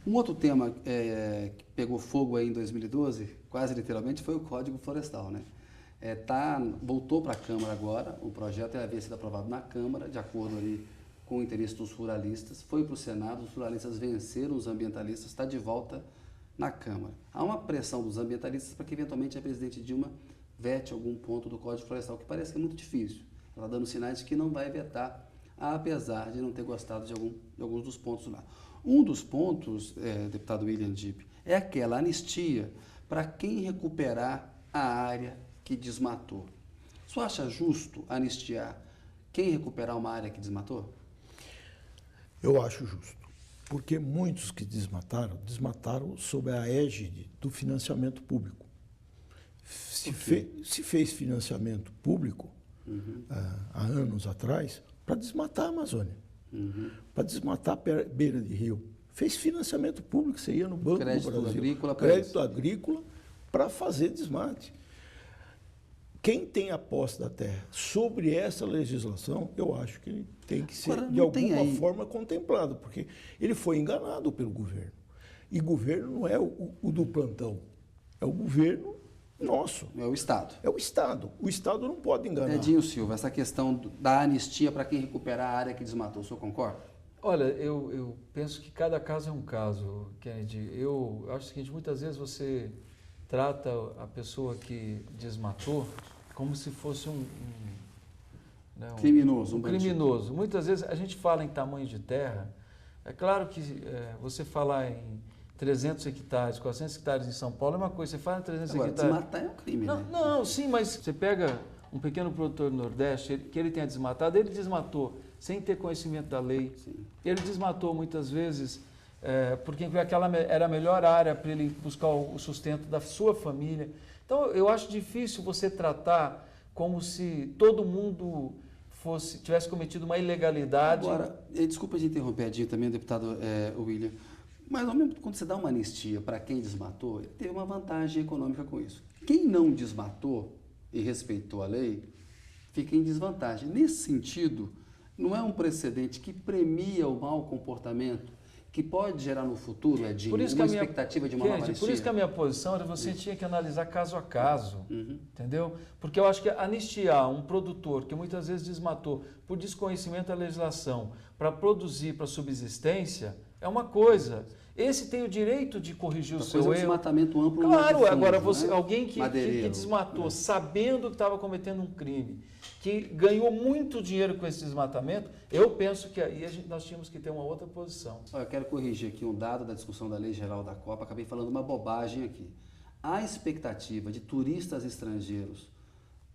Um outro tema que pegou fogo aí em 2012, quase literalmente, foi o Código Florestal, né? Voltou para a Câmara agora, o projeto havia sido aprovado na Câmara, de acordo ali com o interesse dos ruralistas, foi para o Senado, os ruralistas venceram os ambientalistas, está de volta na Câmara. Há uma pressão dos ambientalistas para que eventualmente a presidente Dilma vete algum ponto do Código Florestal, que parece que é muito difícil. Ela dando sinais de que não vai vetar, apesar de não ter gostado de alguns dos pontos lá. Um dos pontos, deputado William Dip, é aquela anistia para quem recuperar a área que desmatou. O senhor acha justo anistiar quem recuperar uma área que desmatou? Eu acho justo, porque muitos que desmataram sob a égide do financiamento público. Se fez financiamento público há anos atrás para desmatar a Amazônia, para desmatar a beira de rio. Fez financiamento público, você ia no Banco do Brasil, crédito agrícola para fazer desmate. Quem tem a posse da terra sobre essa legislação, eu acho que ele tem que ser, de alguma forma, contemplado, porque ele foi enganado pelo governo. E governo não é o do plantão, é o governo nosso. É o Estado. É o Estado. O Estado não pode enganar. Edinho Silva, essa questão da anistia para quem recuperar a área que desmatou, o senhor concorda? Olha, eu penso que cada caso é um caso, Kennedy. Eu acho o seguinte, muitas vezes você trata a pessoa que desmatou como se fosse um criminoso. Criminoso. Muitas vezes a gente fala em tamanho de terra, é claro que você falar em 300 hectares, 400 hectares em São Paulo é uma coisa, você fala em 300 hectares... desmatar é um crime, não, né? Não, sim, mas você pega um pequeno produtor do Nordeste, que ele tenha desmatado, ele desmatou sem ter conhecimento da lei, Sim. Ele desmatou muitas vezes... porque aquela era a melhor área para ele buscar o sustento da sua família. Então, eu acho difícil você tratar como se todo mundo tivesse cometido uma ilegalidade. Agora, desculpa de interromper, Edinho, também, deputado William, mas ao mesmo tempo, quando você dá uma anistia para quem desmatou, ele teve uma vantagem econômica com isso. Quem não desmatou e respeitou a lei, fica em desvantagem. Nesse sentido, não é um precedente que premia o mau comportamento, que pode gerar no futuro, Edinho, uma expectativa de uma nova anistia? Por isso que a minha posição era você tinha que analisar caso a caso, entendeu? Porque eu acho que anistiar um produtor que muitas vezes desmatou por desconhecimento da legislação para produzir para subsistência é uma coisa. Esse tem o direito de corrigir o seu erro. Desmatamento amplo. Claro, agora né? Alguém que desmatou sabendo que estava cometendo um crime, que ganhou muito dinheiro com esse desmatamento, eu penso que aí nós tínhamos que ter uma outra posição. Eu quero corrigir aqui um dado da discussão da Lei Geral da Copa, acabei falando uma bobagem aqui. A expectativa de turistas estrangeiros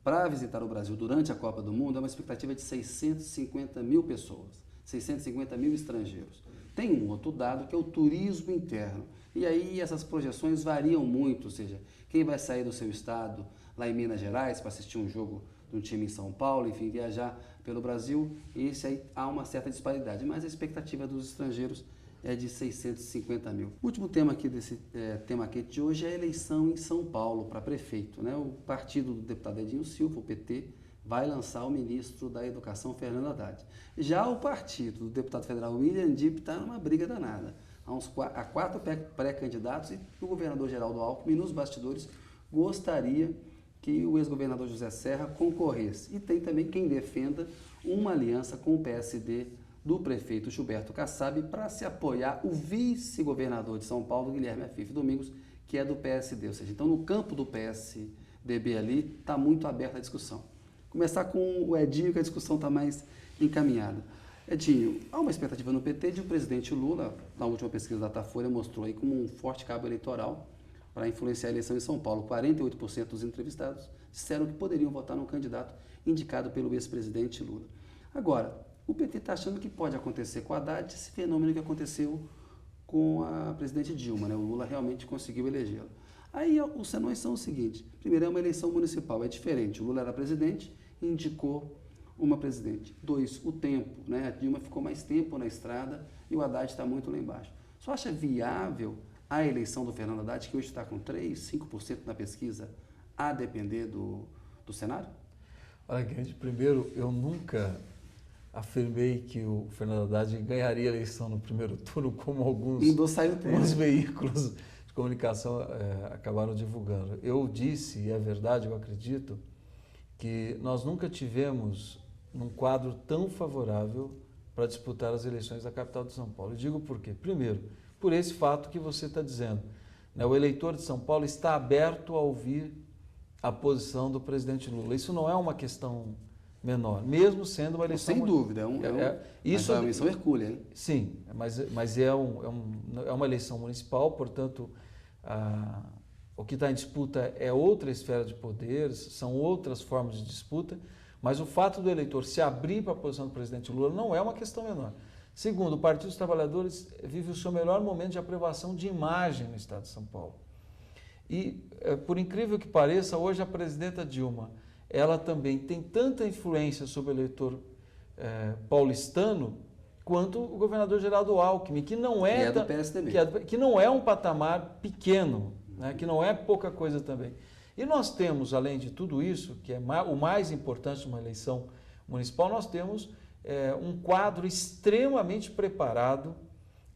para visitar o Brasil durante a Copa do Mundo é uma expectativa de 650 mil pessoas, 650 mil estrangeiros. Tem um outro dado que é o turismo interno. E aí essas projeções variam muito, ou seja, quem vai sair do seu estado, lá em Minas Gerais, para assistir um jogo de um time em São Paulo, enfim, viajar pelo Brasil, esse aí há uma certa disparidade, mas a expectativa dos estrangeiros é de 650 mil. O último tema aqui desse tema quente de hoje é a eleição em São Paulo para prefeito, né? O partido do deputado Edinho Silva, o PT, vai lançar o ministro da Educação, Fernando Haddad. Já o partido do deputado federal William Dip está numa briga danada. Há 4 pré-candidatos e o governador Geraldo Alckmin, nos bastidores, gostaria que o ex-governador José Serra concorresse. E tem também quem defenda uma aliança com o PSD do prefeito Gilberto Kassab para se apoiar o vice-governador de São Paulo, Guilherme Afif Domingos, que é do PSD. Ou seja, então no campo do PSDB ali está muito aberta a discussão. Começar com o Edinho, que a discussão está mais encaminhada. Edinho, há uma expectativa no PT de o presidente Lula, na última pesquisa da Datafolha, mostrou aí como um forte cabo eleitoral para influenciar a eleição em São Paulo. 48% dos entrevistados disseram que poderiam votar num candidato indicado pelo ex-presidente Lula. Agora, o PT está achando que pode acontecer com a Haddad esse fenômeno que aconteceu com a presidente Dilma, né? O Lula realmente conseguiu elegê-la. Aí os senões são o seguinte: primeiro, é uma eleição municipal, é diferente. O Lula era presidente e indicou uma presidente. 2, o tempo, né? A Dilma ficou mais tempo na estrada e o Haddad está muito lá embaixo. Só acha viável a eleição do Fernando Haddad, que hoje está com 3%, 5% na pesquisa, a depender do cenário? Olha, Guedes, primeiro, eu nunca afirmei que o Fernando Haddad ganharia a eleição no primeiro turno, como alguns veículos de comunicação acabaram divulgando. Eu disse, e é verdade, eu acredito, que nós nunca tivemos um quadro tão favorável para disputar as eleições da capital de São Paulo. Eu digo por quê? Primeiro, por esse fato que você está dizendo, né? O eleitor de São Paulo está aberto a ouvir a posição do presidente Lula. Isso não é uma questão menor, mesmo sendo uma eleição... Sem dúvida, isso é uma eleição hercúlea, hein? Sim, mas é uma eleição municipal, portanto, o que está em disputa é outra esfera de poderes, são outras formas de disputa, mas o fato do eleitor se abrir para a posição do presidente Lula não é uma questão menor. Segundo, o Partido dos Trabalhadores vive o seu melhor momento de aprovação de imagem no estado de São Paulo. E, por incrível que pareça, hoje a presidenta Dilma, ela também tem tanta influência sobre o eleitor paulistano quanto o governador Geraldo Alckmin, que não é, do PSDB. Que não é um patamar pequeno, né, que não é pouca coisa também. E nós temos, além de tudo isso, que é o mais importante de uma eleição municipal, nós temos um quadro extremamente preparado,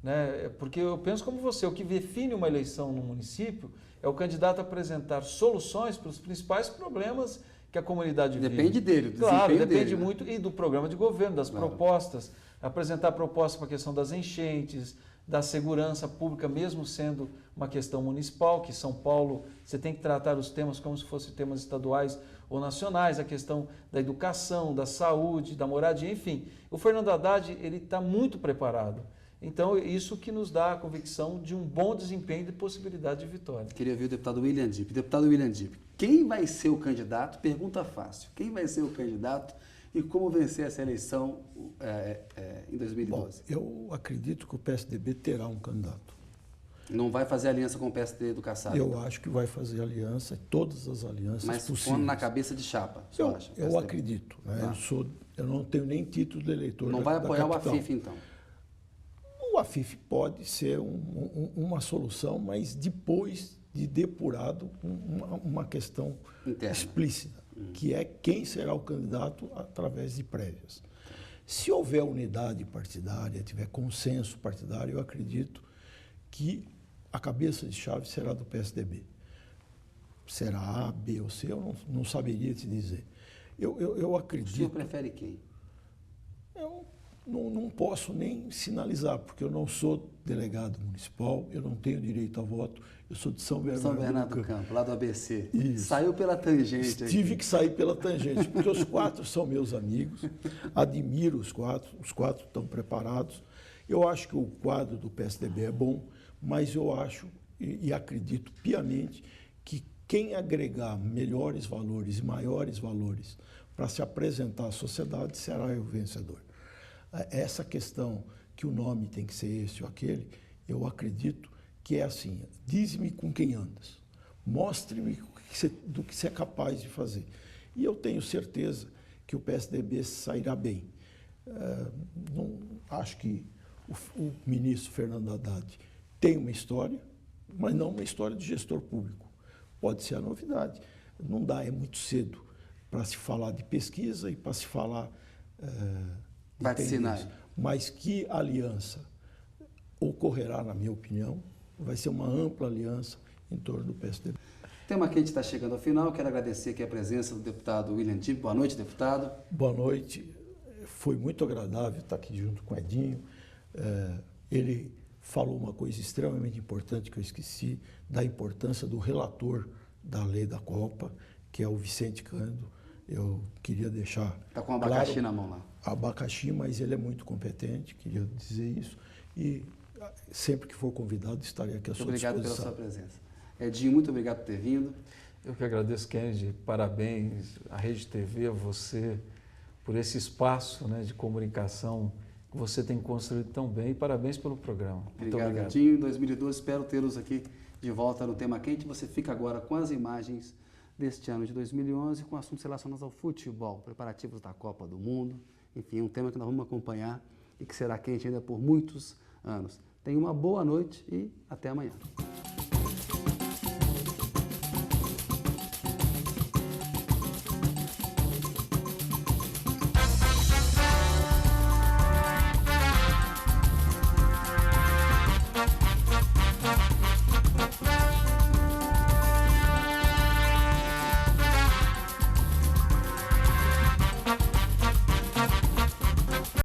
né, porque eu penso como você, o que define uma eleição no município é o candidato apresentar soluções para os principais problemas que a comunidade vive. Depende dele, do claro, desempenho depende dele, muito, e do programa de governo, das claro. propostas, apresentar propostas para a questão das enchentes, da segurança pública, mesmo sendo uma questão municipal, que São Paulo, você tem que tratar os temas como se fossem temas estaduais ou nacionais, a questão da educação, da saúde, da moradia, enfim. O Fernando Haddad, ele está muito preparado. Então, isso que nos dá a convicção de um bom desempenho e possibilidade de vitória. Queria ver o deputado William Dip. Deputado William Dip, quem vai ser o candidato? Pergunta fácil. Quem vai ser o candidato e como vencer essa eleição em 2012? Bom, eu acredito que o PSDB terá um candidato. Não vai fazer aliança com o PSD do Kassab? Eu acho que vai fazer aliança, todas as alianças possíveis. Mas na cabeça de chapa, eu acha? Eu acredito. Né? Eu não tenho nem título de eleitor. Não vai apoiar o AFIF, então? O AFIF pode ser uma solução, mas depois de depurado uma questão interna, explícita, que é quem será o candidato através de prévias. Se houver unidade partidária, tiver consenso partidário, eu acredito que a cabeça de chave será do PSDB. Será A, B ou C, eu não saberia te dizer. Eu acredito... O senhor prefere quem? Eu não posso nem sinalizar, porque eu não sou delegado municipal, eu não tenho direito a voto, eu sou de São Bernardo do Campo, lá do ABC. Isso. Saiu pela tangente. Tive que sair pela tangente, porque os quatro são meus amigos, admiro os quatro estão preparados. Eu acho que o quadro do PSDB é bom, mas eu acho e acredito piamente que quem agregar melhores valores e maiores valores para se apresentar à sociedade será o vencedor. Essa questão que o nome tem que ser esse ou aquele, eu acredito que é assim, diz-me com quem andas, mostre-me do que você é capaz de fazer. E eu tenho certeza que o PSDB sairá bem. Acho que o ministro Fernando Haddad tem uma história, mas não uma história de gestor público. Pode ser a novidade. Não dá, é muito cedo para se falar de pesquisa e para se falar vaticinar. Mas que aliança ocorrerá, na minha opinião, vai ser uma ampla aliança em torno do PSDB. O tema quente está chegando ao final. Quero agradecer aqui a presença do deputado William Dip. Boa noite, deputado. Boa noite. Foi muito agradável estar aqui junto com o Edinho. Ele falou uma coisa extremamente importante que eu esqueci, da importância do relator da lei da Copa, que é o Vicente Cândido. Eu queria deixar está com abacaxi na mão lá. Abacaxi, mas ele é muito competente, queria dizer isso. E sempre que for convidado, estarei aqui à sua disposição. Obrigado pela sua presença. Edinho, muito obrigado por ter vindo. Eu que agradeço, Kennedy. Parabéns à Rede TV, a você, por esse espaço, né, de comunicação que você tem construído tão bem. E parabéns pelo programa. Muito obrigado. Edinho. Em 2012, espero tê-los aqui de volta no Tema Quente. Você fica agora com as imagens deste ano de 2011, com assuntos relacionados ao futebol, preparativos da Copa do Mundo. Enfim, um tema que nós vamos acompanhar e que será quente ainda por muitos anos. Tenha uma boa noite e até amanhã.